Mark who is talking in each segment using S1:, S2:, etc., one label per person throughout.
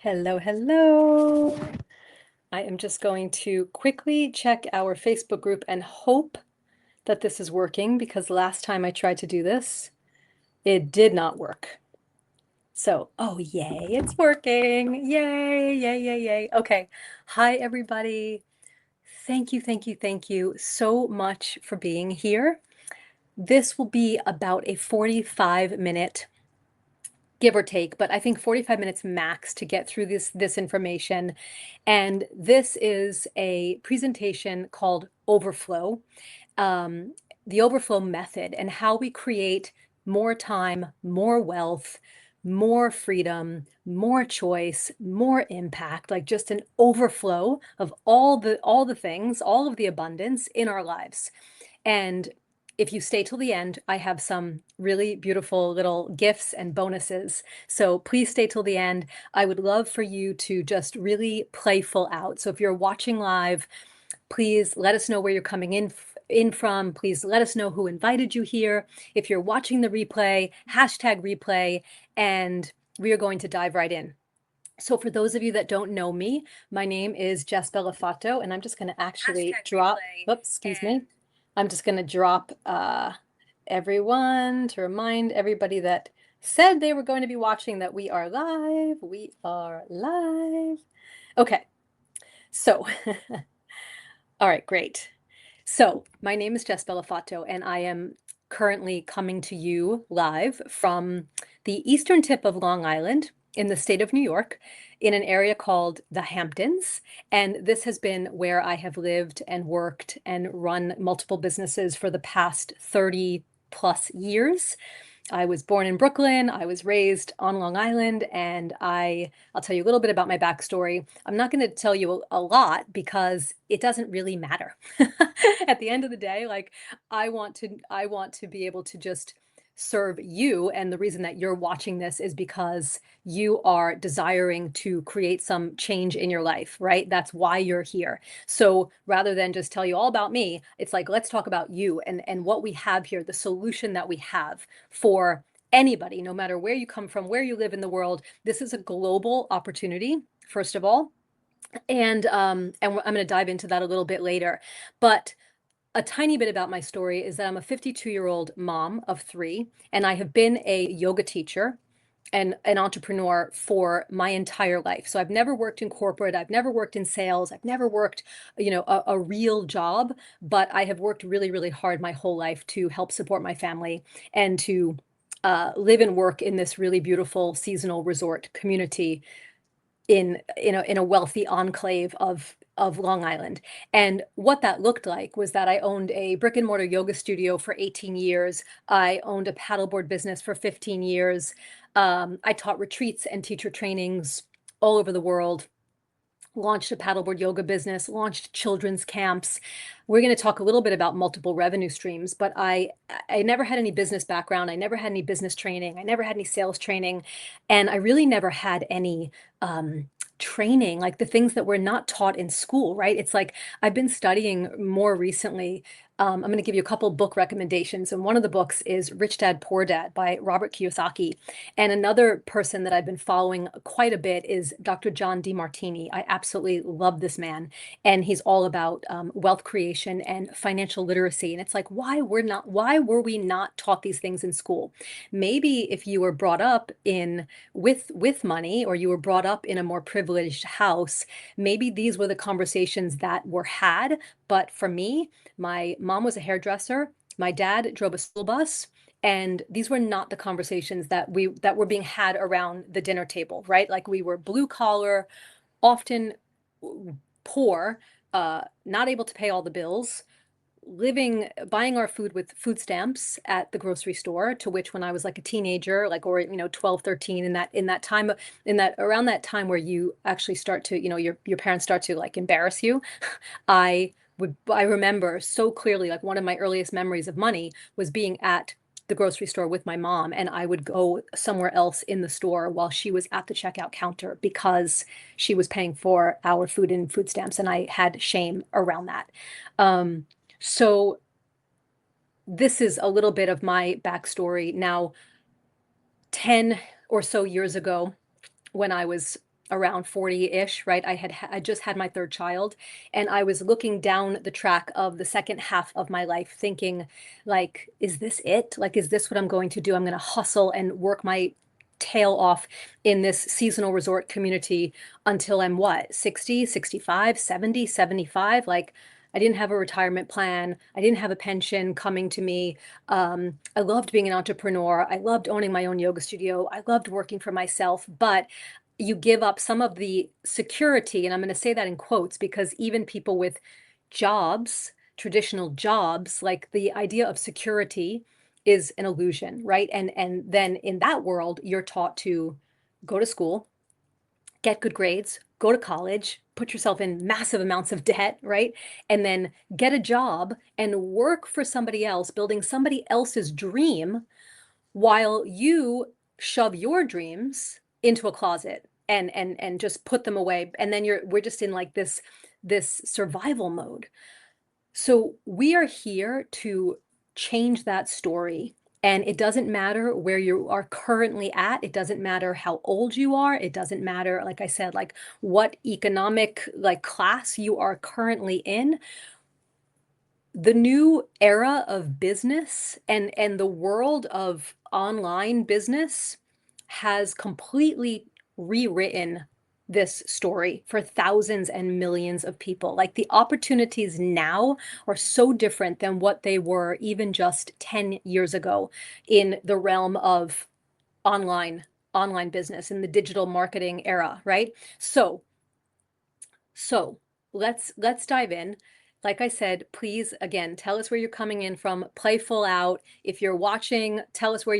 S1: Hello, hello. I am just going to quickly check our Facebook group and hope that this is working because last time I tried to do this, it did not work. So, oh, yay, it's working. Yay, yay, yay, yay. Okay. Hi, everybody. Thank you so much for being here. This will be about a 45-minute give or take, but I think 45 minutes max to get through this information. And this is a presentation called OverFlow, um, the OverFlow method, and how we create more time, more wealth, more freedom, more choice, more impact, like just an overflow of all the things, all of the abundance in our lives. And if you stay till the end, I have some really beautiful little gifts and bonuses. So please stay till the end. I would love for you to just really play full out. So if you're watching live, please let us know where you're coming in from. Please let us know who invited you here. If you're watching the replay, hashtag replay, and we are going to dive right in. So for those of you that don't know me, my name is Jess Bellafato, and I'm just going to actually drop, oops, excuse me. I'm just going to drop everyone to remind everybody that said they were going to be watching that we are live. We are live. Okay, so, all right, great. So my name is Jess Bellafato, and I am currently coming to you live from the eastern tip of Long Island in the state of New York, in an area called the Hamptons. And this has been where I have lived and worked and run multiple businesses for the past 30 plus years. I was born in Brooklyn. I was raised on Long Island, and I'll tell you a little bit about my backstory. I'm not going to tell you a lot because it doesn't really matter. At the end of the day, like I want to be able to just serve you, and the reason that you're watching this is because you are desiring to create some change in your life, right? That's why you're here. So rather than just tell you all about me, it's like let's talk about you and what we have here, the solution that we have for anybody, no matter where you come from, where you live in the world. This is a global opportunity, first of all. And I'm going to dive into that a little bit later. But a tiny bit about my story is that I'm a 52-year-old mom of three, and I have been a yoga teacher and an entrepreneur for my entire life. So I've never worked in corporate, I've never worked in sales, I've never worked, a real job, but I have worked really, really hard my whole life to help support my family and to live and work in this really beautiful seasonal resort community in a wealthy enclave of Long Island. And what that looked like was that I owned a brick and mortar yoga studio for 18 years. I owned a paddleboard business for 15 years. I taught retreats and teacher trainings all over the world, launched a paddleboard yoga business, launched children's camps. We're going to talk a little bit about multiple revenue streams, but I never had any business background. I never had any business training. I never had any sales training, and I really never had any training, like the things that were not taught in school, right? It's like I've been studying more recently. I'm going to give you a couple book recommendations, and one of the books is Rich Dad Poor Dad by Robert Kiyosaki. And another person that I've been following quite a bit is Dr. John Demartini. I absolutely love this man, and he's all about wealth creation and financial literacy. And it's like, why were we not taught these things in school? Maybe if you were brought up in with money, or you were brought up in a more privileged house, maybe these were the conversations that were had. But for me, my mom was a hairdresser. My dad drove a school bus. And these were not the conversations that were being had around the dinner table, right? Like we were blue collar, often poor, not able to pay all the bills, buying our food with food stamps at the grocery store, to which when I was like a teenager, like, or 12, 13, in that time, in that around that time where you actually start to, your parents start to like embarrass you. I remember so clearly, like one of my earliest memories of money was being at the grocery store with my mom, and I would go somewhere else in the store while she was at the checkout counter because she was paying for our food and food stamps, and I had shame around that. Um, so this is a little bit of my backstory. Now, 10 or so years ago, when I was around 40-ish, right? I just had my third child, and I was looking down the track of the second half of my life thinking, like, is this it? Like, is this what I'm going to do? I'm going to hustle and work my tail off in this seasonal resort community until I'm what, 60, 65, 70, 75? Like, I didn't have a retirement plan. I didn't have a pension coming to me. I loved being an entrepreneur. I loved owning my own yoga studio. I loved working for myself, but you give up some of the security, and I'm going to say that in quotes because even people with jobs, traditional jobs, like the idea of security is an illusion, right? And then in that world, you're taught to go to school, get good grades, go to college, put yourself in massive amounts of debt, right? And then get a job and work for somebody else, building somebody else's dream while you shove your dreams into a closet and just put them away. And then we're just in like this survival mode. So we are here to change that story. And it doesn't matter where you are currently at. It doesn't matter how old you are. It doesn't matter, like I said, like what economic like class you are currently in. The new era of business and the world of online business has completely rewritten this story for thousands and millions of people. Like the opportunities now are so different than what they were even just 10 years ago in the realm of online business in the digital marketing era, right? So let's dive in. Like I said, please again tell us where you're coming in from. Play full out. If you're watching, tell us where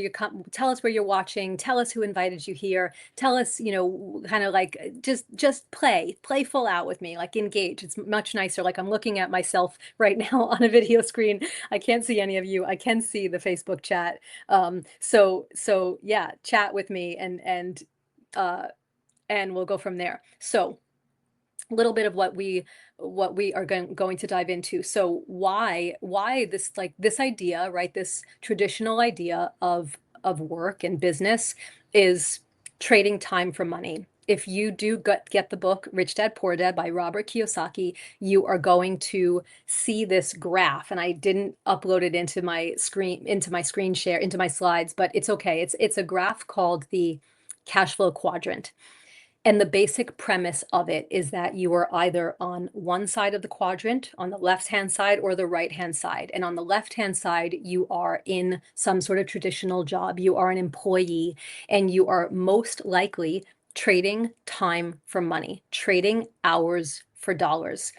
S1: tell us where you're watching. Tell us who invited you here. Tell us, kind of like just play full out with me. Like engage. It's much nicer. Like I'm looking at myself right now on a video screen. I can't see any of you. I can see the Facebook chat. So yeah, chat with me uh, and we'll go from there. So a little bit of what we are going to dive into. So why this like this idea, right? This traditional idea of work and business is trading time for money. If you do get the book Rich Dad Poor Dad by Robert Kiyosaki, you are going to see this graph. And I didn't upload it into my screen share, into my slides, but it's okay. It's a graph called the cash flow quadrant. And the basic premise of it is that you are either on one side of the quadrant, on the left-hand side or the right-hand side. And on the left-hand side, you are in some sort of traditional job. You are an employee, and you are most likely trading time for money, trading hours for dollars.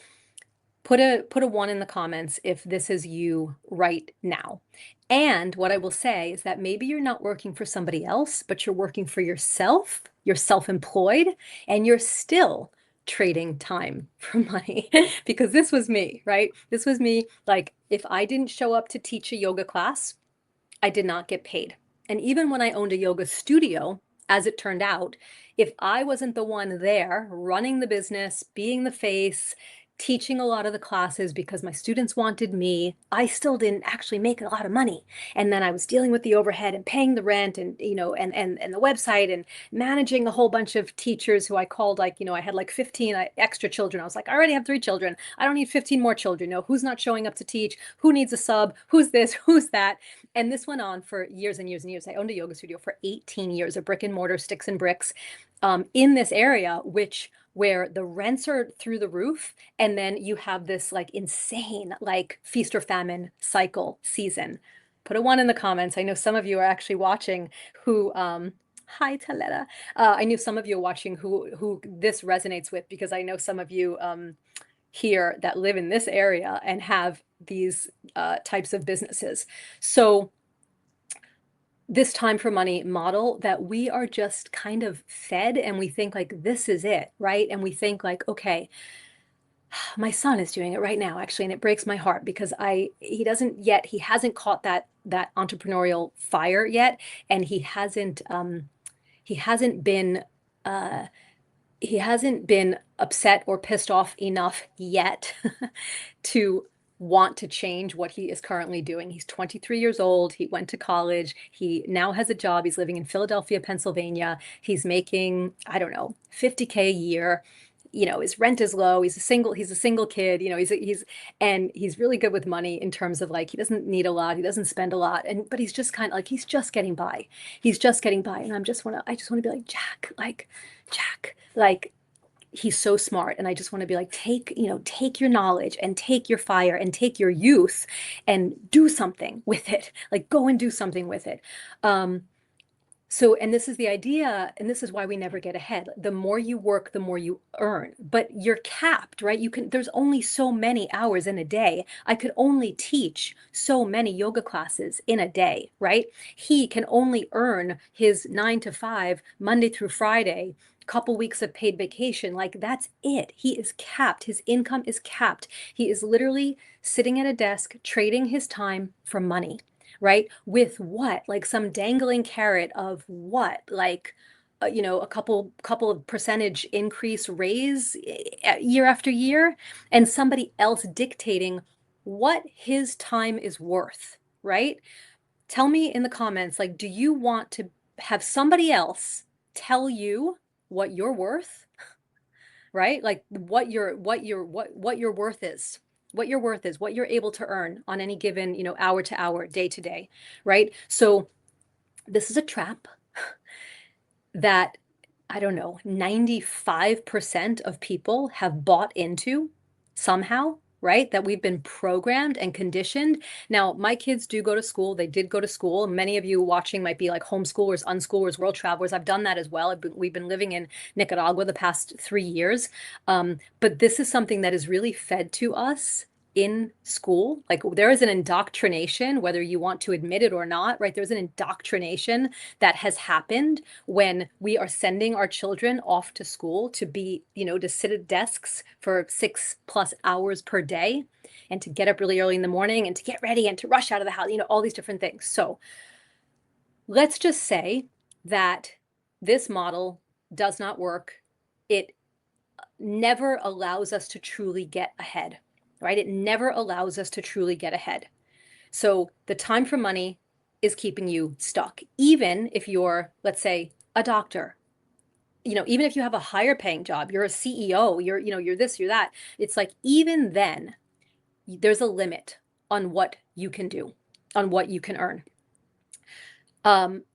S1: Put a one in the comments if this is you right now. And what I will say is that maybe you're not working for somebody else, but you're working for yourself, you're self-employed, and you're still trading time for money. Because this was me, right? This was me. Like, if I didn't show up to teach a yoga class, I did not get paid. And even when I owned a yoga studio, as it turned out, if I wasn't the one there running the business, being the face, teaching a lot of the classes because my students wanted me, I still didn't actually make a lot of money. And then I was dealing with the overhead and paying the rent and, and the website and managing a whole bunch of teachers who I called, like, I had like 15 extra children. I was like, I already have 3 children. I don't need 15 more children. No, who's not showing up to teach? Who needs a sub? Who's this? Who's that? And this went on for years and years and years. I owned a yoga studio for 18 years, a brick and mortar, sticks and bricks, in this area, where the rents are through the roof. And then you have this like insane, like feast or famine cycle season. Put a one in the comments. I know some of you are actually watching who, hi Taletta. I knew some of you are watching who this resonates with, because I know some of you, here that live in this area and have these types of businesses. So this time for money model that we are just kind of fed, and we think like this is it, right? And we think like, okay, my son is doing it right now actually, and it breaks my heart because he hasn't caught that entrepreneurial fire yet, and he hasn't been uh he hasn't been upset or pissed off enough yet to want to change what he is currently doing. He's 23 years old. He went to college. He now has a job. He's living in Philadelphia, Pennsylvania. He's making, I don't know, 50K a year. His rent is low. He's a single kid. And he's really good with money in terms of like, he doesn't need a lot. He doesn't spend a lot. But he's just kind of like, he's just getting by. He's just getting by. And I just want to be like, Jack, like, he's so smart. And I just want to be like, take your knowledge and take your fire and take your youth and do something with it. Like, go and do something with it. And this is the idea, and this is why we never get ahead. The more you work, the more you earn, but you're capped, right? There's only so many hours in a day. I could only teach so many yoga classes in a day, right? He can only earn his 9 to 5, Monday through Friday, couple weeks of paid vacation. Like, that's it. He is capped. His income is capped. He is literally sitting at a desk, trading his time for money. Right? With what? Like some dangling carrot of what? Like, a couple of percentage increase raise year after year, and somebody else dictating what his time is worth, right? Tell me in the comments, like, do you want to have somebody else tell you what you're worth, right? Like what your worth is, what you're able to earn on any given, hour to hour, day to day, right? So this is a trap that, I don't know, 95% of people have bought into somehow, right? That we've been programmed and conditioned. Now, my kids do go to school. They did go to school. Many of you watching might be like homeschoolers, unschoolers, world travelers. I've done that as well. We've been living in Nicaragua the past 3 years. But this is something that is really fed to us in school. Like, there is an indoctrination, whether you want to admit it or not, right? There's an indoctrination that has happened when we are sending our children off to school to be, to sit at desks for 6+ hours per day and to get up really early in the morning and to get ready and to rush out of the house, all these different things. So let's just say that this model does not work. It never allows us to truly get ahead, right? It never allows us to truly get ahead. So the time for money is keeping you stuck. Even if you're, let's say, a doctor, even if you have a higher paying job, you're a CEO, you're this, you're that. It's like, even then, there's a limit on what you can do, on what you can earn.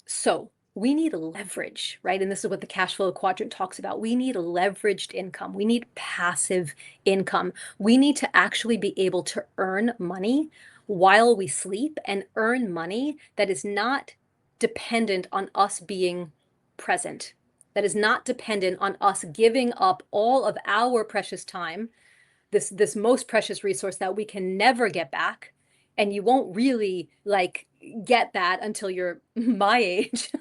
S1: So we need leverage, right? And this is what the cash flow quadrant talks about. We need leveraged income. We need passive income. We need to actually be able to earn money while we sleep and earn money that is not dependent on us being present, that is not dependent on us giving up all of our precious time, this most precious resource that we can never get back. And you won't really like get that until you're my age.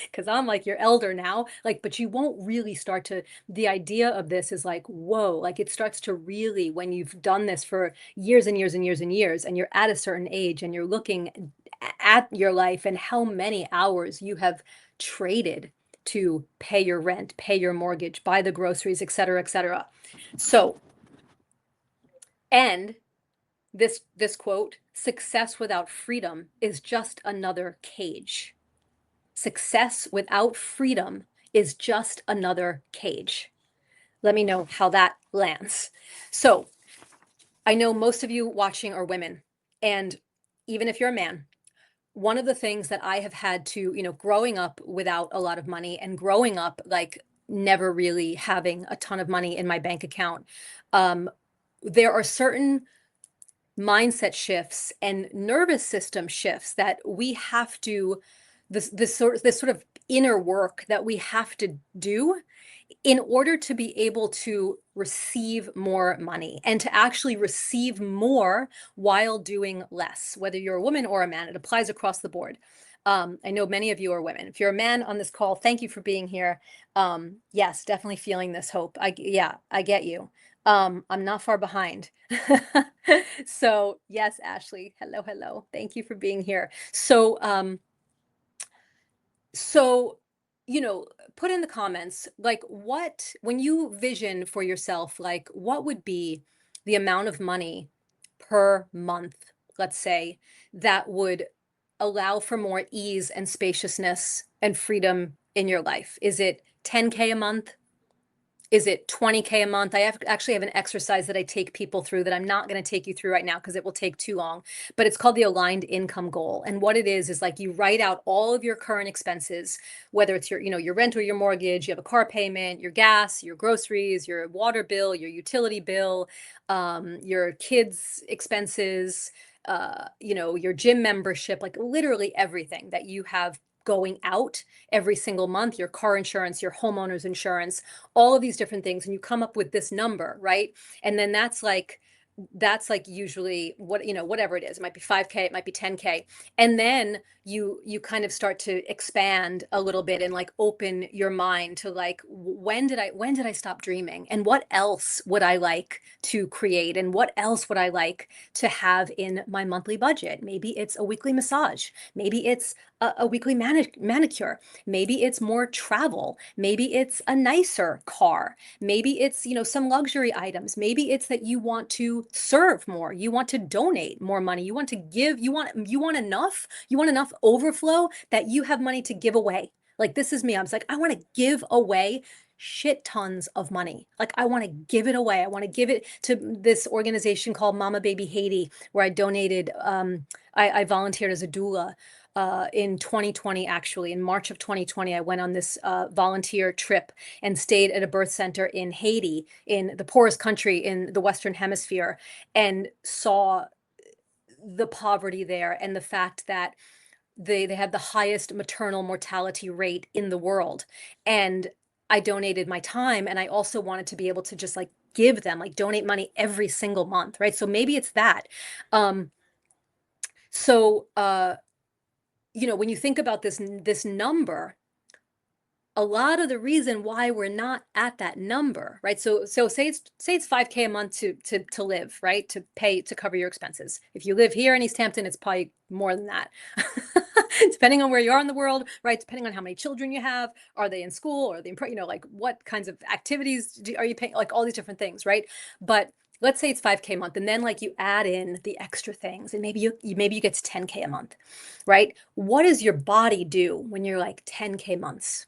S1: Because I'm like your elder now, like, but you won't really start to, the idea of this is like, whoa, like it starts to really, when you've done this for years and years and years and years, and you're at a certain age and you're looking at your life and how many hours you have traded to pay your rent, pay your mortgage, buy the groceries, et cetera, et cetera. So, and this quote, success without freedom is just another cage. Success without freedom is just another cage. Let me know how that lands. So I know most of you watching are women, and even if you're a man, one of the things that I have had to, growing up without a lot of money and growing up like never really having a ton of money in my bank account, there are certain mindset shifts and nervous system shifts that we have to, this sort of inner work that we have to do in order to be able to receive more money and to actually receive more while doing less. Whether you're a woman or a man, it applies across the board. I know many of you are women. If you're a man on this call, thank you for being here. Yes, definitely feeling this hope. I get you. I'm not far behind. So yes, Ashley, hello. Thank you for being here. So, so, put in the comments, like, when you vision for yourself, like, what would be the amount of money per month, let's say, that would allow for more ease and spaciousness and freedom in your life? Is it 10K a month? Is it 20K a month? Actually have an exercise that I take people through that I'm not going to take you through right now because it will take too long. But it's called the aligned income goal. And what it is like you write out all of your current expenses, whether it's your rent or your mortgage, you have a car payment, your gas, your groceries, your water bill, your utility bill, your kids' expenses, your gym membership, like literally everything that you have going out every single month, your car insurance, your homeowner's insurance, all of these different things, and you come up with this number, right? And then that's like usually whatever it is. It might be 5K, it might be 10K. And then you kind of start to expand a little bit and like open your mind to like when did I stop dreaming? And what else would I like to create? And what else would I like to have in my monthly budget? Maybe it's a weekly massage. Maybe it's a weekly manicure. Maybe it's more travel. Maybe it's a nicer car. Maybe it's, some luxury items. Maybe it's that you want to serve more. You want to donate more money. You want to give, you want enough overflow that you have money to give away. Like this is me. I was like, I want to give away shit tons of money. Like I want to give it away. I want to give it to this organization called Mama Baby Haiti, where I donated, I volunteered as a doula in 2020, actually. In March of 2020, I went on this volunteer trip and stayed at a birth center in Haiti, in the poorest country in the Western Hemisphere, and saw the poverty there and the fact that they have the highest maternal mortality rate in the world. And I donated my time, and I also wanted to be able to just like give them, like donate money every single month, right? So maybe it's that. Um, so when you think about this number, a lot of the reason why we're not at that number, right? So say it's 5K a month to live, right? To pay to cover your expenses. If you live here in East Hampton, it's probably more than that. Depending on where you are in the world, right? Depending on how many children you have, are they in school, or are they like what kinds of activities are you paying, like all these different things, right? But let's say it's 5K a month, and then like you add in the extra things, and maybe you get to 10K a month, right? What does your body do when you're like 10K months?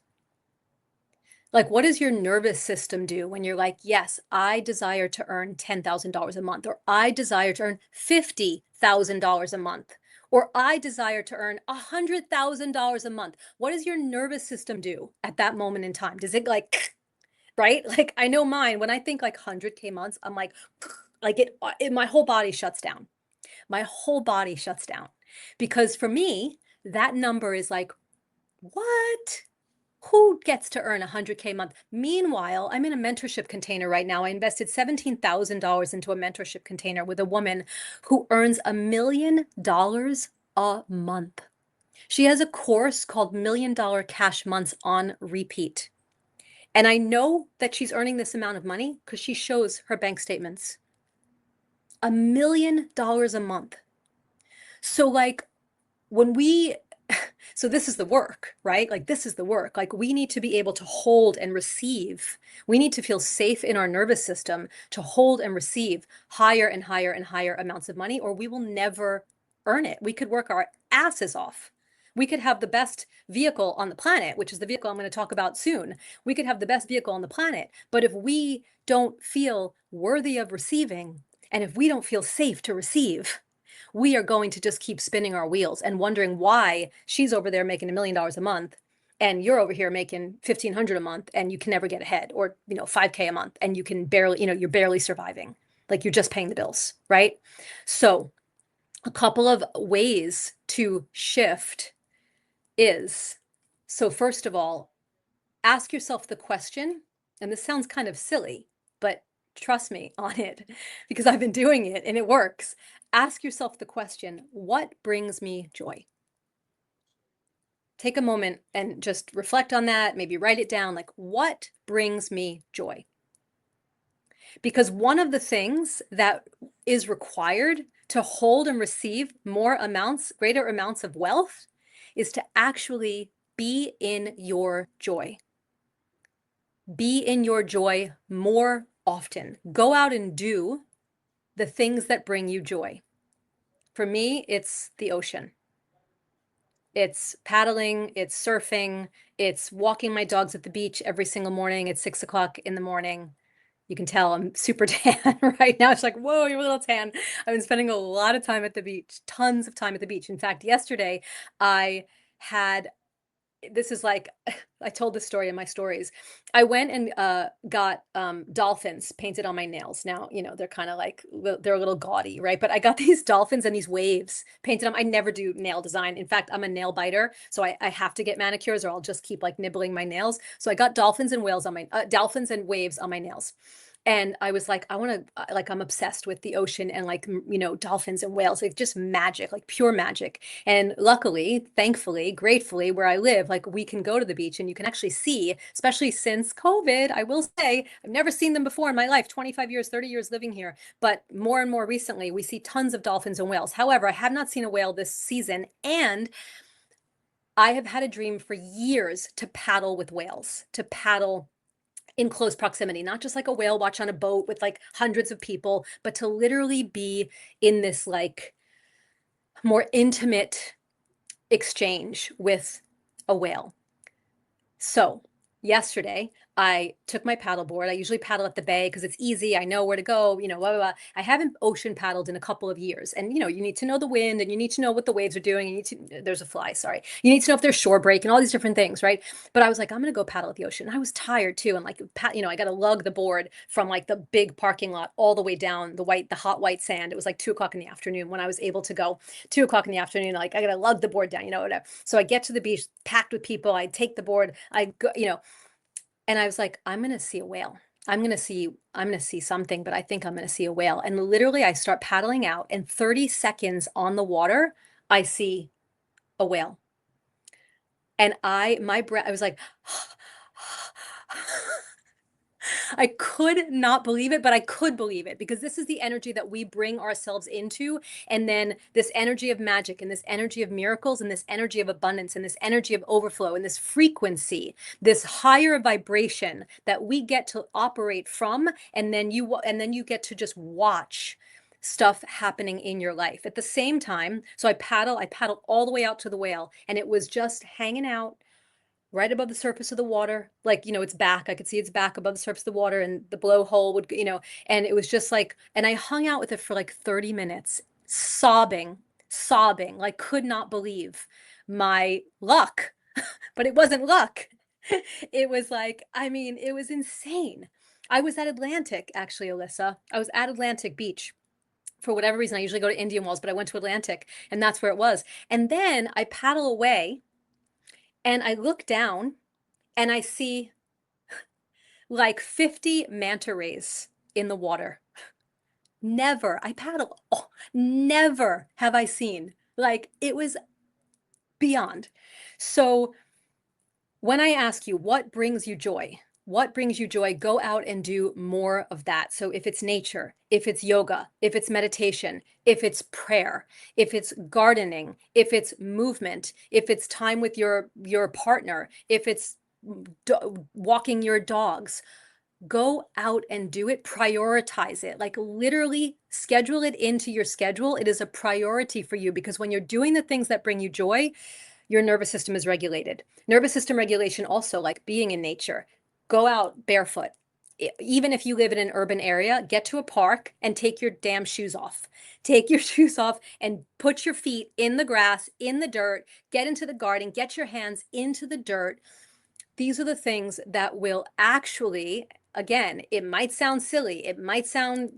S1: Like, what does your nervous system do when you're like, yes, I desire to earn $10,000 a month, or I desire to earn $50,000 a month, or I desire to earn $100,000 a month? What does your nervous system do at that moment in time? Does it like, right? Like, I know mine, when I think like 100K months, I'm like, like my whole body shuts down. My whole body shuts down. Because for me, that number is like, what? Who gets to earn 100K a month? Meanwhile, I'm in a mentorship container right now. I invested $17,000 into a mentorship container with a woman who earns $1 million a month. She has a course called $1 Million Cash Months on Repeat. And I know that she's earning this amount of money because she shows her bank statements. $1 million a month. So like when we so this is the work, right? Like this is the work. Like we need to be able to hold and receive. We need to feel safe in our nervous system to hold and receive higher and higher and higher amounts of money, or we will never earn it. We could work our asses off. We could have the best vehicle on the planet, which is the vehicle I'm going to talk about soon. We could have the best vehicle on the planet, but if we don't feel worthy of receiving, and if we don't feel safe to receive, we are going to just keep spinning our wheels and wondering why she's over there making $1 million a month and you're over here making 1,500 a month and you can never get ahead, or 5K a month and you can barely, you're barely surviving. Like you're just paying the bills, right? So a couple of ways to shift is, so first of all, ask yourself the question, and this sounds kind of silly, but trust me on it because I've been doing it and it works. Ask yourself the question, what brings me joy? Take a moment and just reflect on that, maybe write it down, like what brings me joy? Because one of the things that is required to hold and receive greater amounts of wealth is to actually be in your joy. Be in your joy more often. Go out and do the things that bring you joy. For me, it's the ocean. It's paddling, it's surfing, it's walking my dogs at the beach every single morning at 6 o'clock in the morning. You can tell I'm super tan right now. It's like, whoa, you're a little tan. I've been spending a lot of time at the beach, tons of time at the beach. In fact, yesterday I had this is like I told this story in my stories. I went and got dolphins painted on my nails. Now, they're kind of like they're a little gaudy, right? But I got these dolphins and these waves painted on. I never do nail design. In fact, I'm a nail biter, so I have to get manicures or I'll just keep like nibbling my nails. So I got dolphins and whales on my dolphins and waves on my nails. And I was like, I want to, like, I'm obsessed with the ocean and like, dolphins and whales, like just magic, like pure magic. And luckily, thankfully, gratefully, where I live, like we can go to the beach and you can actually see, especially since COVID, I will say, I've never seen them before in my life, 25 years, 30 years living here. But more and more recently, we see tons of dolphins and whales. However, I have not seen a whale this season. And I have had a dream for years to paddle with whales, to paddle in close proximity, not just like a whale watch on a boat with like hundreds of people, but to literally be in this like more intimate exchange with a whale. So yesterday, I took my paddleboard. I usually paddle at the bay because it's easy. I know where to go, blah, blah, blah. I haven't ocean paddled in a couple of years. And, you need to know the wind and you need to know what the waves are doing. There's a fly, sorry. You need to know if there's shore break and all these different things, right? But I was like, I'm going to go paddle at the ocean. I was tired too. And like, I got to lug the board from like the big parking lot all the way down the hot white sand. It was like 2 o'clock in the afternoon when I was able to go. 2 o'clock in the afternoon, like I got to lug the board down, whatever. So I get to the beach packed with people. I take the board, I go, and I was like, I'm going to see a whale. I'm going to see something, but I think I'm going to see a whale. And literally I start paddling out and 30 seconds on the water, I see a whale. And my breath, I was like, I could not believe it, but I could believe it because this is the energy that we bring ourselves into. And then this energy of magic and this energy of miracles and this energy of abundance and this energy of overflow and this frequency, this higher vibration that we get to operate from. And then you get to just watch stuff happening in your life at the same time. So I paddle all the way out to the whale and it was just hanging out right above the surface of the water. Like, its back, I could see its back above the surface of the water and the blowhole would, and it was just like, and I hung out with it for like 30 minutes, sobbing, like could not believe my luck, but it wasn't luck. It was like, it was insane. I was at Atlantic, actually, Alyssa. I was at Atlantic Beach. For whatever reason, I usually go to Indian Wells, but I went to Atlantic and that's where it was. And then I paddle away and I look down and I see like 50 manta rays in the water. Never, I paddle, never have I seen. Like it was beyond. So when I ask you, what brings you joy? What brings you joy? Go out and do more of that. So if it's nature, if it's yoga, if it's meditation, if it's prayer, if it's gardening, if it's movement, if it's time with your partner, if it's walking your dogs, go out and do it. Prioritize it. Like literally schedule it into your schedule. It is a priority for you because when you're doing the things that bring you joy, your nervous system is regulated. Nervous system regulation also, like being in nature. Go out barefoot. Even if you live in an urban area, get to a park and take your damn shoes off. Take your shoes off and put your feet in the grass, in the dirt, get into the garden, get your hands into the dirt. These are the things that will actually, again, it might sound silly, it might sound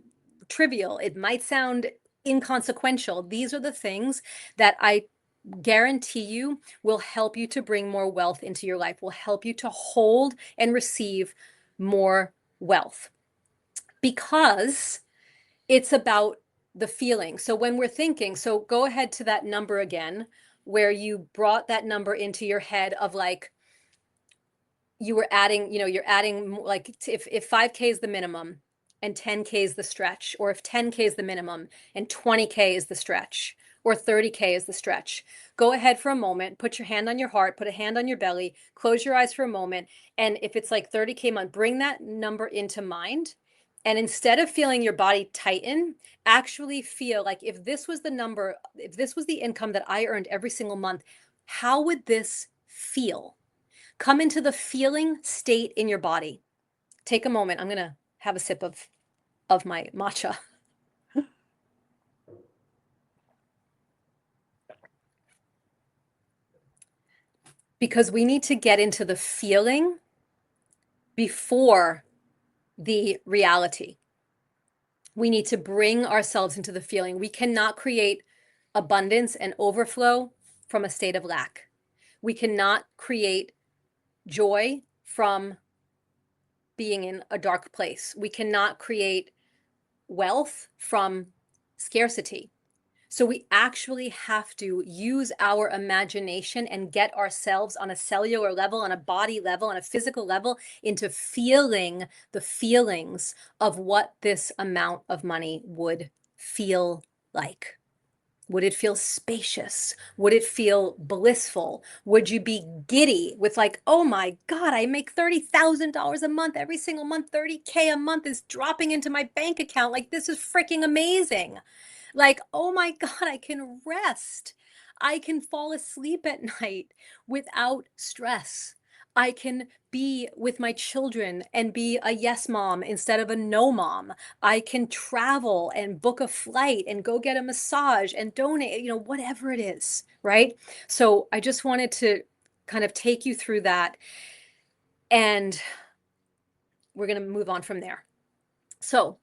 S1: trivial, it might sound inconsequential. These are the things that I guarantee you will help you to bring more wealth into your life, will help you to hold and receive more wealth because it's about the feeling. So when we're thinking, so go ahead to that number again, where you brought that number into your head of like, you were adding, you're adding like if 5K is the minimum and 10K is the stretch, or if 10K is the minimum and 20K is the stretch, or 30K is the stretch. Go ahead for a moment, put your hand on your heart, put a hand on your belly, close your eyes for a moment. And if it's like 30K a month, bring that number into mind And instead of feeling your body tighten, actually feel like if this was the number, if this was the income that I earned every single month, how would this feel? Come into the feeling state in your body. Take a moment. I'm going to have a sip of my matcha. Because we need to get into the feeling before the reality. We need to bring ourselves into the feeling. We cannot create abundance and overflow from a state of lack. We cannot create joy from being in a dark place. We cannot create wealth from scarcity. So we actually have to use our imagination and get ourselves on a cellular level, on a body level, on a physical level into feeling the feelings of what this amount of money would feel like. Would it feel spacious? Would it feel blissful? Would you be giddy with like, oh my God, I make $30,000 a month every single month, 30K a month is dropping into my bank account. Like, this is freaking amazing. Like, oh my God, I can rest. I can fall asleep at night without stress. I can be with my children and be a yes mom instead of a no mom. I can travel and book a flight and go get a massage and donate, whatever it is, right? So I just wanted to kind of take you through that, and we're going to move on from there. So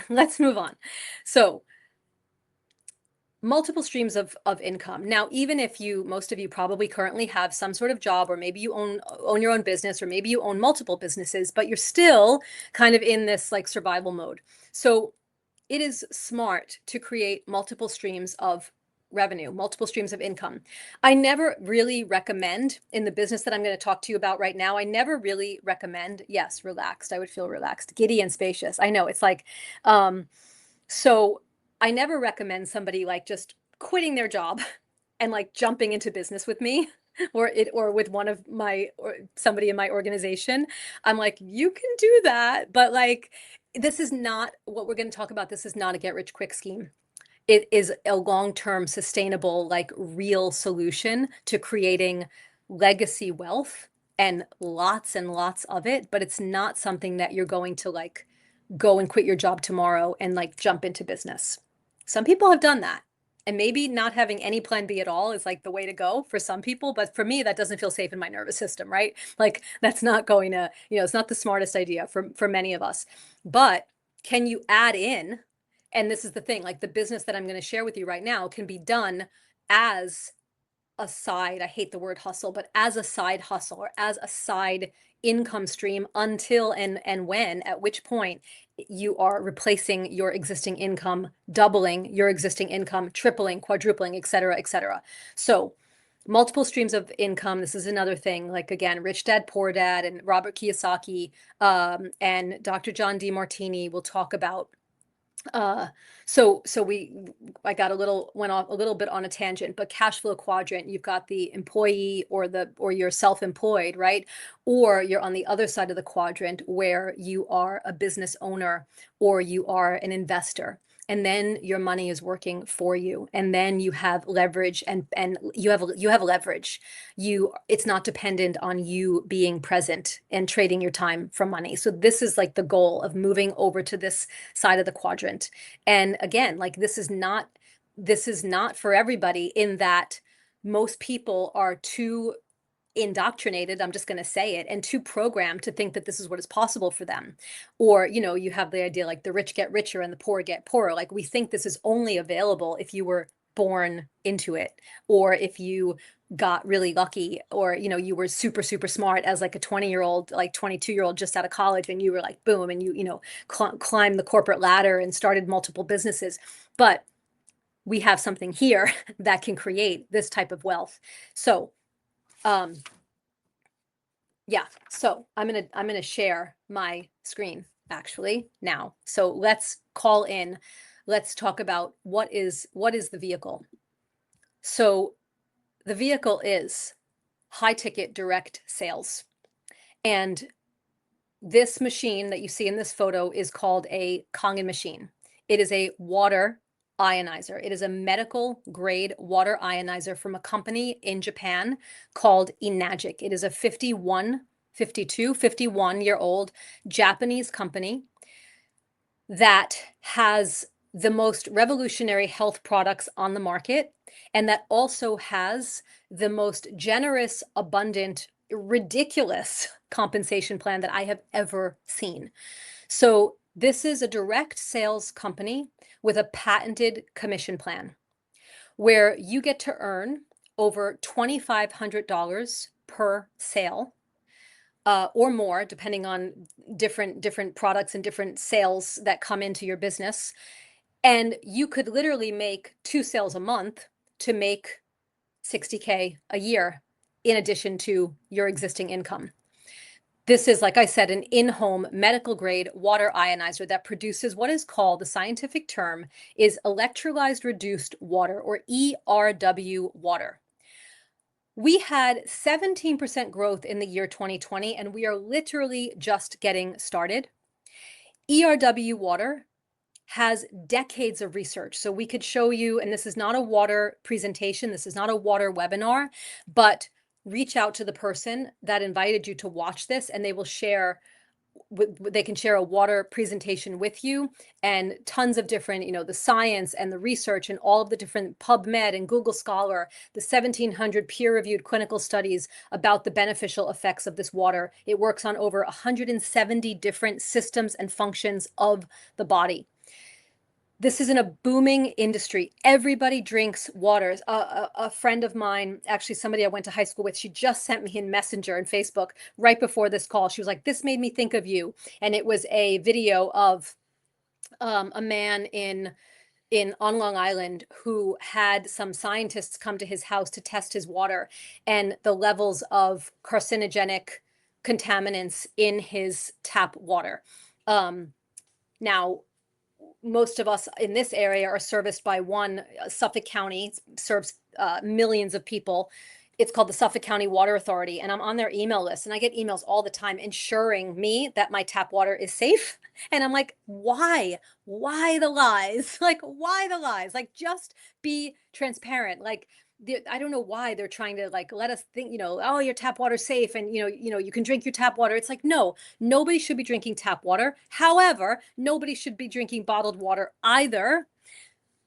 S1: let's move on. So multiple streams of income. Now, even if most of you probably currently have some sort of job, or maybe you own your own business, or maybe you own multiple businesses, but you're still kind of in this like survival mode. So it is smart to create multiple streams of revenue, multiple streams of income. I never really recommend, in the business that I'm going to talk to you about right now, I never really recommend, yes, relaxed. I would feel relaxed, giddy and spacious. I know it's like, so I never recommend somebody like just quitting their job and like jumping into business with me or with one of my or somebody in my organization. I'm like, you can do that, but like this is not what we're going to talk about. This is not a get rich quick scheme. It is a long-term sustainable, like real solution to creating legacy wealth and lots of it, but it's not something that you're going to like go and quit your job tomorrow and like jump into business. Some people have done that. And maybe not having any plan B at all is like the way to go for some people. But for me, that doesn't feel safe in my nervous system, right? Like that's not going to, it's not the smartest idea for many of us. But can you add in? And this is the thing, like the business that I'm going to share with you right now can be done as a side, I hate the word hustle, but as a side hustle or as a side income stream until and when, at which point you are replacing your existing income, doubling your existing income, tripling, quadrupling, et cetera, et cetera. So multiple streams of income. This is another thing, like again, Rich Dad, Poor Dad, and Robert Kiyosaki, and Dr. John Demartini will talk about. So I got went off a little bit on a tangent, but cash flow quadrant, you've got the employee or you're self-employed, right? Or you're on the other side of the quadrant where you are a business owner or you are an investor. And then your money is working for you. And then you have leverage and you have leverage. It's not dependent on you being present and trading your time for money. So this is like the goal of moving over to this side of the quadrant. And again, like this is not for everybody, in that most people are too indoctrinated, I'm just going to say it, and too programmed to think that this is what is possible for them. Or, you have the idea like the rich get richer and the poor get poorer. Like we think this is only available if you were born into it, or if you got really lucky, or you were super smart as like a 20-year-old, like 22-year-old just out of college, and you were like boom, and climbed the corporate ladder and started multiple businesses. But we have something here that can create this type of wealth. So yeah, so I'm gonna share my screen actually now. So let's call in, let's talk about what is the vehicle. So the vehicle is high ticket direct sales. And This machine that you see in this photo is called a Kangen machine. It is a water ionizer. It is a medical grade water ionizer from a company in Japan called Enagic. It is a 51-year-old Japanese company that has the most revolutionary health products on the market, and that also has the most generous, abundant, ridiculous compensation plan that I have ever seen. So this is a direct sales company with a patented commission plan where you get to earn over $2,500 per sale, or more, depending on different products and different sales that come into your business. And you could literally make 2 sales a month to make 60K a year in addition to your existing income. This is, like I said, an in-home medical grade water ionizer that produces what is called, the scientific term is electrolyzed reduced water, or ERW water. We had 17% growth in the year 2020, and we are literally just getting started. ERW water has decades of research. So we could show you, and this is not a water presentation, this is not a water webinar, but reach out to the person that invited you to watch this, and they will share they can share a water presentation with you, and tons of different, the science and the research and all of the different PubMed and Google Scholar, the 1,700 peer-reviewed clinical studies about the beneficial effects of this water. It works on over 170 different systems and functions of the body. This is in a booming industry. Everybody drinks water. A friend of mine, actually somebody I went to high school with, she just sent me in Messenger and Facebook right before this call. She was like, "This made me think of you." And it was a video of a man on Long Island who had some scientists come to his house to test his water and the levels of carcinogenic contaminants in his tap water. Now, most of us in this area are serviced by one, Suffolk County serves millions of people. It's called the Suffolk County Water Authority, and I'm on their email list, and I get emails all the time ensuring me that my tap water is safe. And I'm like, why? Why the lies? Like, why the lies? Like, just be transparent. Like, I don't know why they're trying to like let us think, oh, your tap water's safe, and you can drink your tap water. It's like, no, nobody should be drinking tap water. However, nobody should be drinking bottled water either.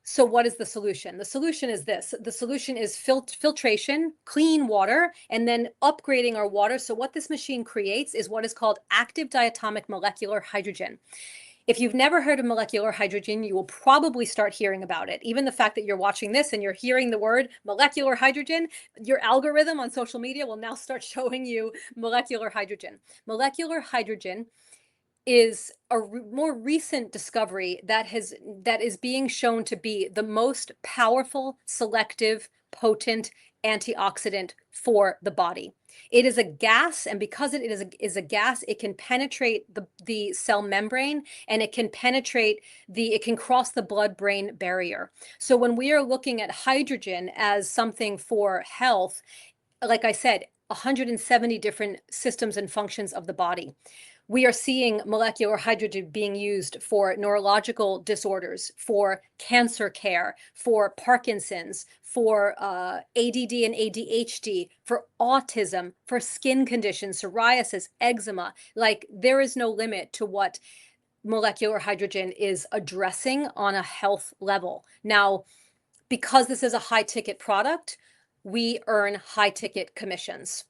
S1: So what is the solution? The solution is this. The solution is filtration, clean water, and then upgrading our water. So what this machine creates is what is called active diatomic molecular hydrogen. If you've never heard of molecular hydrogen, you will probably start hearing about it. Even the fact that you're watching this and you're hearing the word molecular hydrogen, your algorithm on social media will now start showing you molecular hydrogen. Molecular hydrogen is a more recent discovery that is being shown to be the most powerful, selective, potent antioxidant for the body. It is a gas, and because it is a gas, it can penetrate the cell membrane, and it can cross the blood-brain barrier. So when we are looking at hydrogen as something for health, like I said, 170 different systems and functions of the body. We are seeing molecular hydrogen being used for neurological disorders, for cancer care, for Parkinson's, for ADD and ADHD, for autism, for skin conditions, psoriasis, eczema. Like, there is no limit to what molecular hydrogen is addressing on a health level. Now, because this is a high ticket product, we earn high ticket commissions.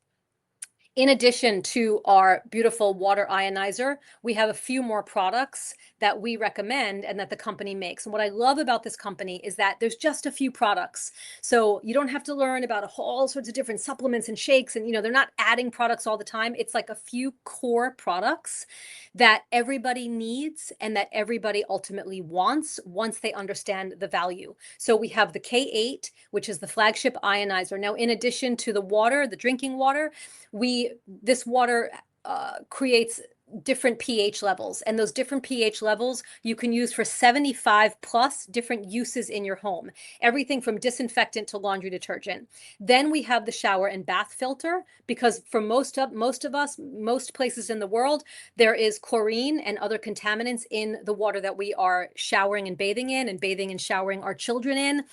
S1: In addition to our beautiful water ionizer, we have a few more products that we recommend and that the company makes. And what I love about this company is that there's just a few products. So you don't have to learn about all sorts of different supplements and shakes. And, they're not adding products all the time. It's like a few core products that everybody needs and that everybody ultimately wants once they understand the value. So we have the K8, which is the flagship ionizer. Now, in addition to the water, the drinking water, this water creates different pH levels, and those different pH levels you can use for 75 plus different uses in your home, everything from disinfectant to laundry detergent. Then we have the shower and bath filter, because for most of us, most places in the world, there is chlorine and other contaminants in the water that we are showering and bathing in, and bathing and showering our children in.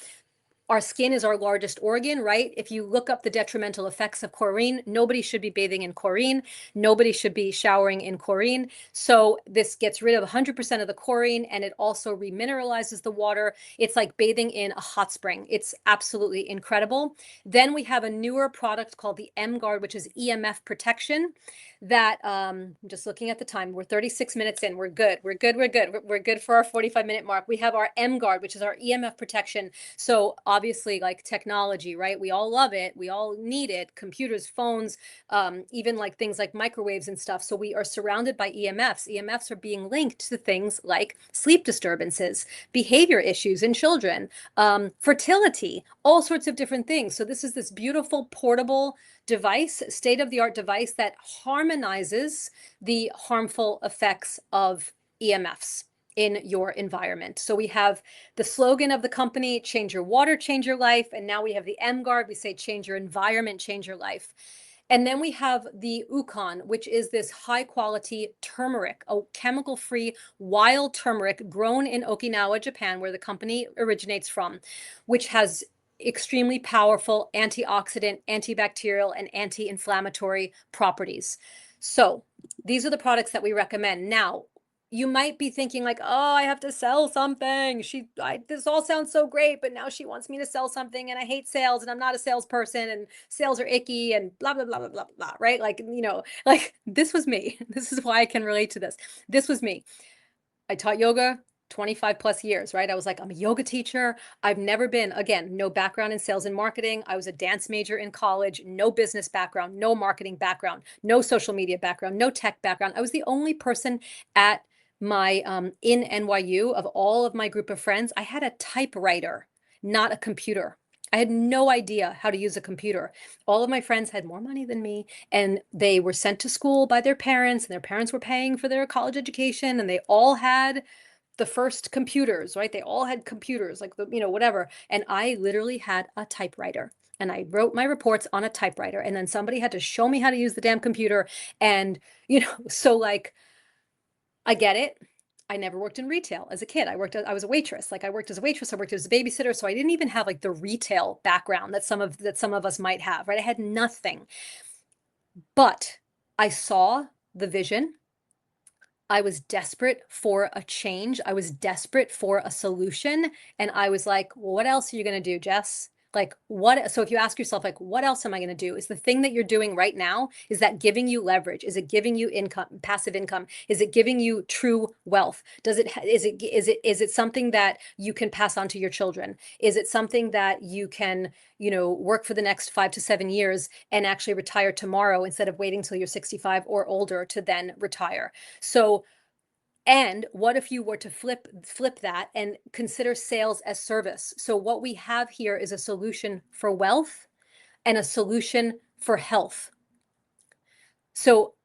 S1: Our skin is our largest organ, right? If you look up the detrimental effects of chlorine, nobody should be bathing in chlorine. Nobody should be showering in chlorine. So this gets rid of 100% of the chlorine, and it also remineralizes the water. It's like bathing in a hot spring. It's absolutely incredible. Then we have a newer product called the M Guard, which is EMF protection. That I'm just looking at the time. We're 36 minutes in. We're good. We're good. We're good. We're good for our 45-minute mark. We have our M Guard, which is our EMF protection. So obviously, like technology, right? We all love it. We all need it. Computers, phones, even like things like microwaves and stuff. So we are surrounded by EMFs. EMFs are being linked to things like sleep disturbances, behavior issues in children, fertility, all sorts of different things. So this is this beautiful portable device, state-of-the-art device that harmonizes the harmful effects of EMFs in your environment. So we have the slogan of the company, change your water, change your life. And now we have the M Guard, we say change your environment, change your life. And then we have the Ukon, which is this high quality turmeric, a chemical free wild turmeric grown in Okinawa, Japan, where the company originates from, which has extremely powerful antioxidant, antibacterial, and anti-inflammatory properties. So these are the products that we recommend. Now, you might be thinking like, oh, I have to sell something. This all sounds so great, but now she wants me to sell something, and I hate sales, and I'm not a salesperson, and sales are icky, and blah, blah, blah, blah, blah, blah, right? Like, like this was me. This is why I can relate to this. This was me. I taught yoga 25 plus years, right? I was like, I'm a yoga teacher. I've never been, again, no background in sales and marketing. I was a dance major in college, no business background, no marketing background, no social media background, no tech background. I was the only person at my, in NYU, of all of my group of friends, I had a typewriter, not a computer. I had no idea how to use a computer. All of my friends had more money than me, and they were sent to school by their parents, and their parents were paying for their college education, and they all had the first computers, right? They all had computers, like whatever. And I literally had a typewriter, and I wrote my reports on a typewriter, and then somebody had to show me how to use the damn computer. And so like, I get it. I never worked in retail as a kid. I was a waitress. Like I worked as a waitress, I worked as a babysitter. So I didn't even have like the retail background that some of us might have, right? I had nothing. But I saw the vision. I was desperate for a change. I was desperate for a solution. And I was like, well, what else are you going to do, Jess? Like what? So if you ask yourself, like, what else am I going to do? Is the thing that you're doing right now, is that giving you leverage? Is it giving you income, passive income? Is it giving you true wealth? Is it something that you can pass on to your children? Is it something that you can, work for the next 5 to 7 years and actually retire tomorrow instead of waiting till you're 65 or older to then retire? So, and what if you were to flip that and consider sales as service? So what we have here is a solution for wealth and a solution for health. So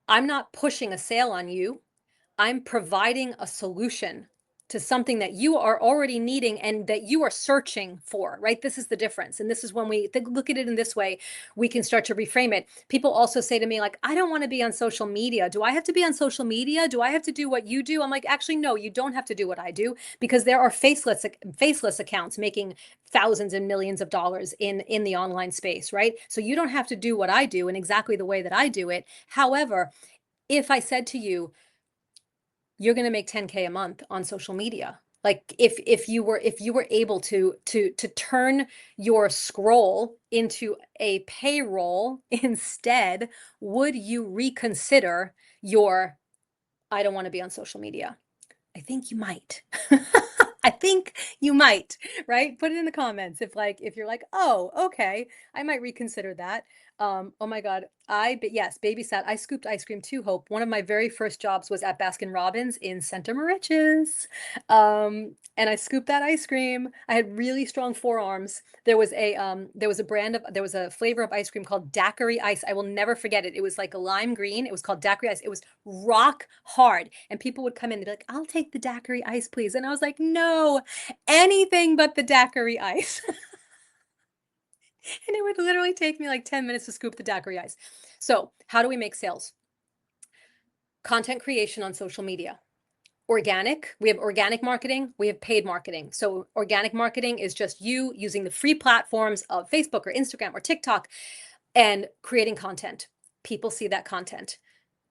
S1: I'm not pushing a sale on you. I'm providing a solution to something that you are already needing and that you are searching for, right? This is the difference. And this is when we look at it in this way, we can start to reframe it. People also say to me, like, I don't want to be on social media. Do I have to be on social media? Do I have to do what you do? I'm like, actually, no, you don't have to do what I do, because there are faceless accounts making thousands and millions of dollars in the online space, right? So you don't have to do what I do in exactly the way that I do it. However, if I said to you, you're going to make 10K a month on social media. Like if you were able to turn your scroll into a payroll instead, would you reconsider your I don't want to be on social media? I think you might. I think you might, right? Put it in the comments if you're like, oh, okay, I might reconsider that. Oh my God. Yes, babysat. I scooped ice cream too, Hope. One of my very first jobs was at Baskin Robbins in Center Moriches. And I scooped that ice cream. I had really strong forearms. There was a flavor of ice cream called daiquiri ice. I will never forget it. It was like a lime green. It was called daiquiri ice. It was rock hard. And people would come in and be like, I'll take the daiquiri ice, please. And I was like, no, anything but the daiquiri ice. And it would literally take me like 10 minutes to scoop the daiquiri ice. So, how do we make sales? Content creation on social media. Organic, we have organic marketing, we have paid marketing. So, organic marketing is just you using the free platforms of Facebook or Instagram or TikTok and creating content. People see that content.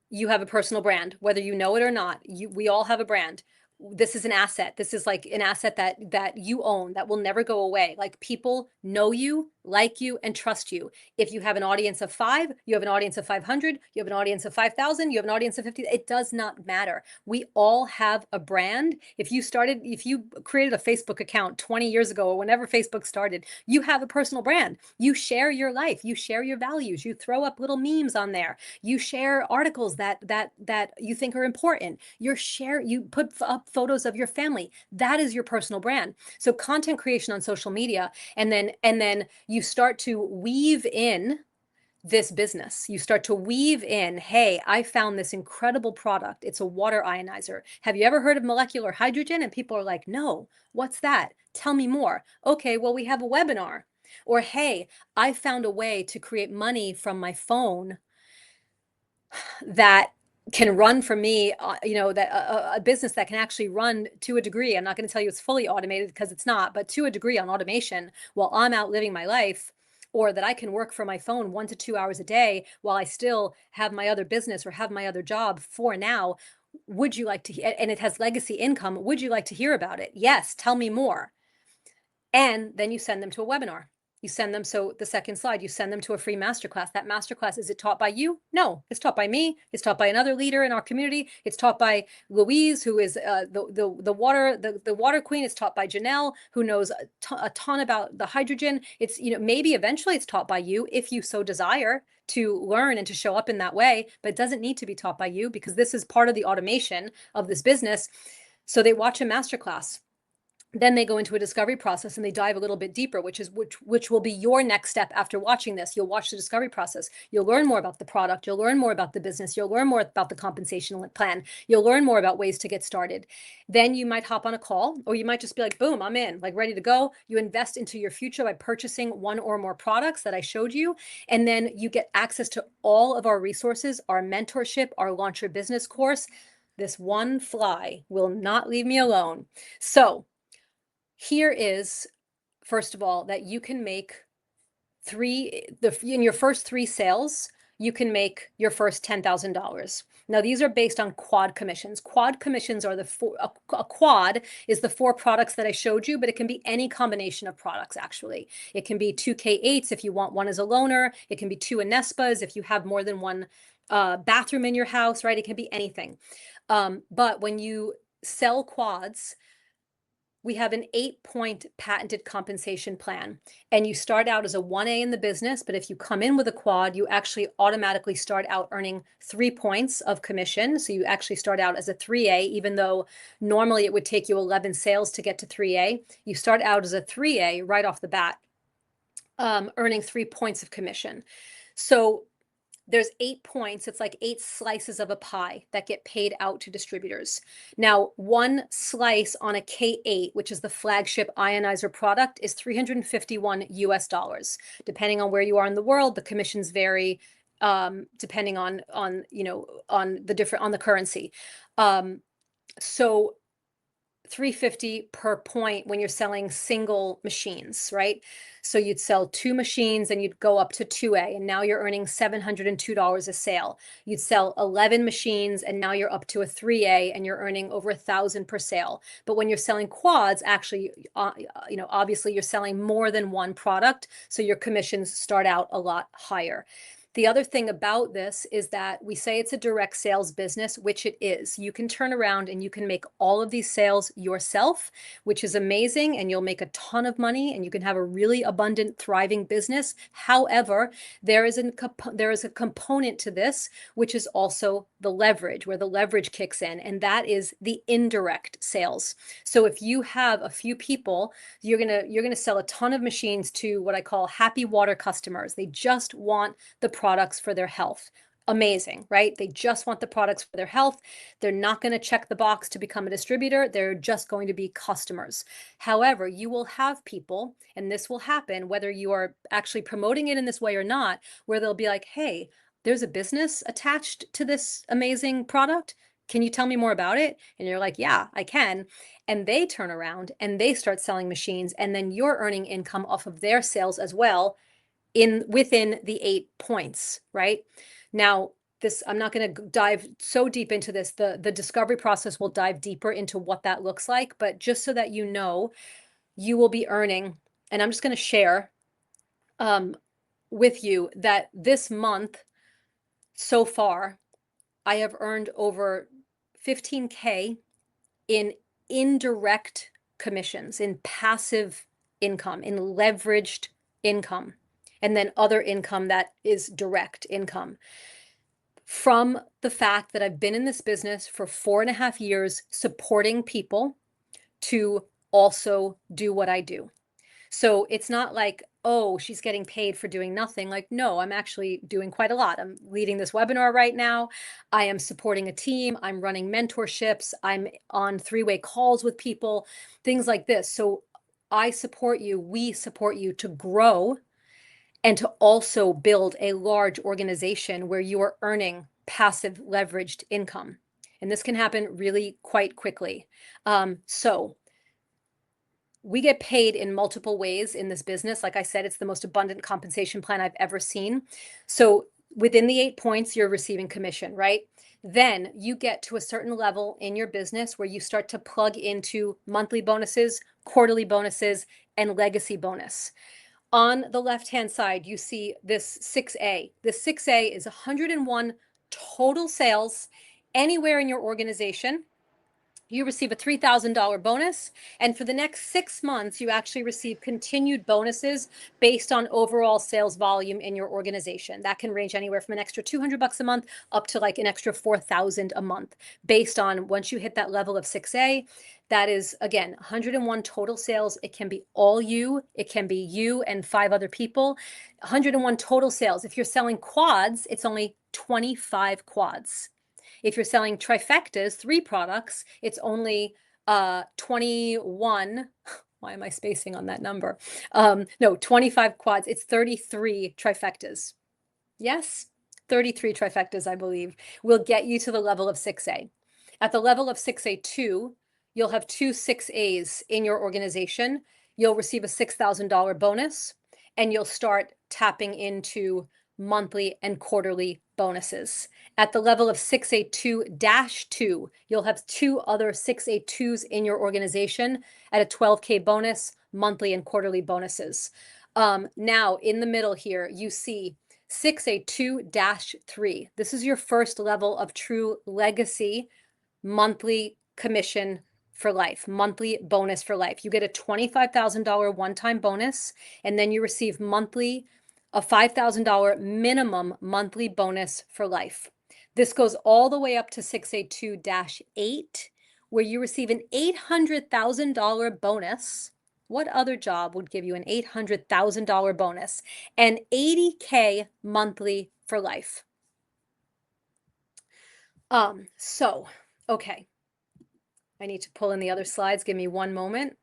S1: You have a personal brand, whether you know it or not. We all have a brand. This is an asset. This is like an asset that you own that will never go away. Like people know you, like you, and trust you. If you have an audience of 5, you have an audience of 500, you have an audience of 5,000, you have an audience of 50. It does not matter. We all have a brand. If you created a Facebook account 20 years ago or whenever Facebook started, you have a personal brand. You share your life, you share your values, you throw up little memes on there, you share articles that you think are important, you put up photos of your family. That is your personal brand. So content creation on social media, and then you start to weave in this business. You start to weave in, hey, I found this incredible product. It's a water ionizer. Have you ever heard of molecular hydrogen? And people are like, no, what's that? Tell me more. Okay, well, we have a webinar. Or, hey, I found a way to create money from my phone that can run for me, that a business that can actually run to a degree. I'm not going to tell you it's fully automated because it's not, but to a degree on automation while I'm out living my life, or that I can work from my phone 1 to 2 hours a day while I still have my other business or have my other job for now. Would you like to, and it has legacy income. Would you like to hear about it? Yes. Tell me more. And then you send them to a webinar. You send them, so the second slide, you send them to a free masterclass. That masterclass, is it taught by you? No, it's taught by me. It's taught by another leader in our community. It's taught by Louise, who is the water queen. It's taught by Janelle, who knows a ton about the hydrogen. It's, maybe eventually it's taught by you if you so desire to learn and to show up in that way, but it doesn't need to be taught by you because this is part of the automation of this business. So they watch a masterclass. Then they go into a discovery process and they dive a little bit deeper, which will be your next step after watching this. You'll watch the discovery process. You'll learn more about the product. You'll learn more about the business. You'll learn more about the compensation plan. You'll learn more about ways to get started. Then you might hop on a call, or you might just be like, boom, I'm in, like ready to go. You invest into your future by purchasing one or more products that I showed you. And then you get access to all of our resources, our mentorship, our Launch Your Business course. This one fly will not leave me alone. So here is, first of all, that you can make in your first 3 sales, you can make your first $10,000. Now, these are based on quad commissions. Quad commissions are a quad is the 4 products that I showed you, but it can be any combination of products, actually. It can be 2 K8s if you want one as a loaner. It can be 2 Anespas if you have more than one bathroom in your house, right? It can be anything. But when you sell quads, we have an 8-point patented compensation plan. And you start out as a 1A in the business, but if you come in with a quad, you actually automatically start out earning 3 points of commission. So you actually start out as a 3A, even though normally it would take you 11 sales to get to 3A. You start out as a 3A right off the bat, earning 3 points of commission. So there's 8 points. It's like 8 slices of a pie that get paid out to distributors. Now, one slice on a K8, which is the flagship ionizer product, is $351 US. Depending on where you are in the world, the commissions vary depending on the currency. So 350 per point when you're selling single machines, right? So you'd sell 2 machines and you'd go up to 2A, and now you're earning $702 a sale. You'd sell 11 machines and now you're up to a 3A and you're earning over 1,000 per sale. But when you're selling quads, actually, obviously you're selling more than one product, so your commissions start out a lot higher. The other thing about this is that we say it's a direct sales business, which it is. You can turn around and you can make all of these sales yourself, which is amazing, and you'll make a ton of money and you can have a really abundant, thriving business. However, there is a component to this, which is also the leverage, where the leverage kicks in, and that is the indirect sales. So if you have a few people, you're gonna sell a ton of machines to what I call happy water customers. They just want the products for their health. Amazing, right? They just want the products for their health. They're not going to check the box to become a distributor. They're just going to be customers. However, you will have people, and this will happen whether you are actually promoting it in this way or not, where they'll be like, hey, there's a business attached to this amazing product. Can you tell me more about it? And you're like, yeah, I can. And they turn around and they start selling machines, and then you're earning income off of their sales as well within the 8 points, right? Now, this, I'm not going to dive so deep into this. The discovery process will dive deeper into what that looks like, but just so that you know, you will be earning, and I'm just going to share with you that this month so far, I have earned over 15K in indirect commissions, in passive income, in leveraged income, and then other income that is direct income from the fact that I've been in this business for 4.5 years, supporting people to also do what I do. So it's not like, oh, she's getting paid for doing nothing. Like, no, I'm actually doing quite a lot. I'm leading this webinar right now. I am supporting a team. I'm running mentorships. I'm on three-way calls with people, things like this. So I support you. We support you to grow and to also build a large organization where you are earning passive leveraged income. And this can happen really quite quickly. So we get paid in multiple ways in this business. Like I said, it's the most abundant compensation plan I've ever seen. So within the 8 points, you're receiving commission, right? Then you get to a certain level in your business where you start to plug into monthly bonuses, quarterly bonuses, and legacy bonus. On the left-hand side, you see this 6A. This 6A is 101 total sales anywhere in your organization. You receive a $3,000 bonus. And for the next 6 months, you actually receive continued bonuses based on overall sales volume in your organization. That can range anywhere from an extra $200 a month up to like an extra $4,000 a month based on once you hit that level of 6A. That is, again, 101 total sales. It can be all you. It can be you and 5 other people. 101 total sales. If you're selling quads, it's only 25 quads. If you're selling trifectas, 3 products, it's only 21. Why am I spacing on that number? No, 25 quads. It's 33 trifectas. Yes, 33 trifectas, I believe, will get you to the level of 6A. At the level of 6A2, you'll have 2 6As in your organization. You'll receive a $6,000 bonus, and you'll start tapping into monthly and quarterly bonuses. At the level of 6A2-2, you'll have 2 other 6A2s in your organization at a 12K bonus, monthly and quarterly bonuses. Now, in the middle here, you see 6A2-3. This is your first level of true legacy monthly commission for life, monthly bonus for life. You get a $25,000 one-time bonus, and then you receive monthly a $5,000 minimum monthly bonus for life. This goes all the way up to 6A2-8, where you receive an $800,000 bonus. What other job would give you an $800,000 bonus and 80K monthly for life? Okay. I need to pull in the other slides. Give me one moment.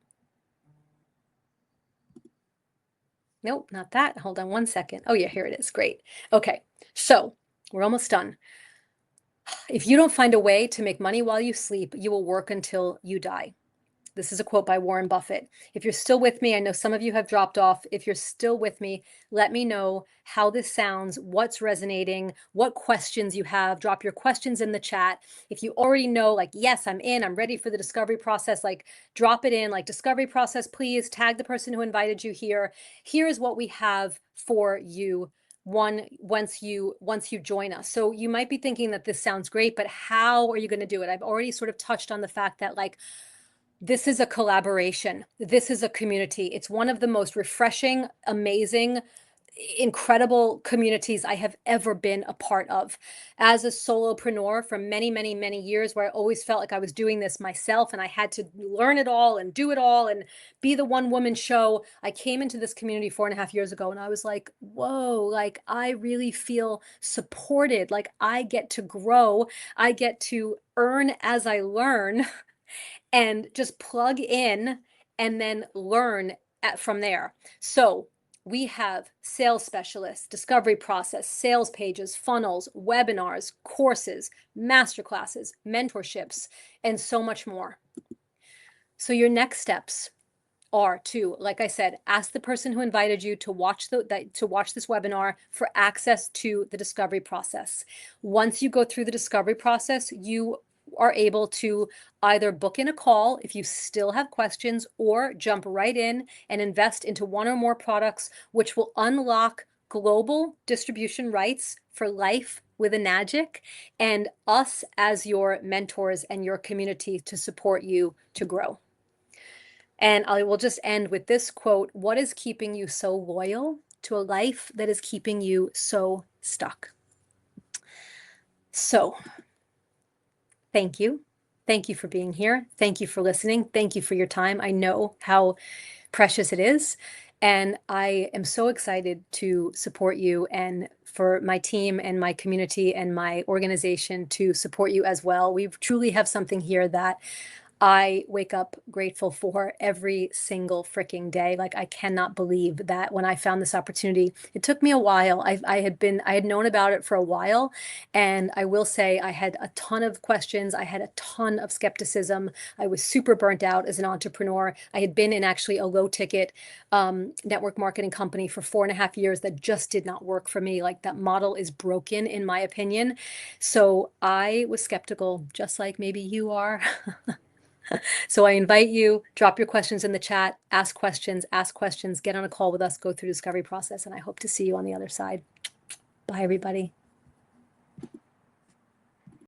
S1: Nope, not that. Hold on one second. Oh yeah, here it is. Great. Okay, so we're almost done. If you don't find a way to make money while you sleep, you will work until you die. This is a quote by Warren Buffett. If you're still with me, I know some of you have dropped off. If you're still with me, let me know how this sounds, what's resonating, what questions you have. Drop your questions in the chat. If you already know, like, yes, I'm in, I'm ready for the discovery process, like, drop it in, like, discovery process, please tag the person who invited you here. Here's what we have for you once you join us. So you might be thinking that this sounds great, but how are you going to do it? I've already sort of touched on the fact that, like, this is a collaboration. This is a community. It's one of the most refreshing, amazing, incredible communities I have ever been a part of. As a solopreneur for many, many, many years, where I always felt like I was doing this myself and I had to learn it all and do it all and be the one woman show, I came into this community 4.5 years ago and I was like, whoa, like I really feel supported. Like I get to grow, I get to earn as I learn and just plug in and then learn from there. So we have sales specialists, discovery process, sales pages, funnels, webinars, courses, masterclasses, mentorships, and so much more. So your next steps are to, like I said, ask the person who invited you to watch this webinar for access to the discovery process. Once you go through the discovery process, you are able to either book in a call if you still have questions, or jump right in and invest into one or more products, which will unlock global distribution rights for life with Enagic, and us as your mentors and your community to support you to grow. And I will just end with this quote: what is keeping you so loyal to a life that is keeping you so stuck? So thank you. Thank you for being here. Thank you for listening. Thank you for your time. I know how precious it is. And I am so excited to support you, and for my team and my community and my organization to support you as well. We truly have something here that I wake up grateful for every single freaking day. Like, I cannot believe that when I found this opportunity, it took me a while. I had known about it for a while. And I will say I had a ton of questions. I had a ton of skepticism. I was super burnt out as an entrepreneur. I had been in actually a low ticket network marketing company for 4.5 years that just did not work for me. Like, that model is broken, in my opinion. So I was skeptical, just like maybe you are. So I invite you, drop your questions in the chat, ask questions, get on a call with us, go through the discovery process, and I hope to see you on the other side. Bye, everybody.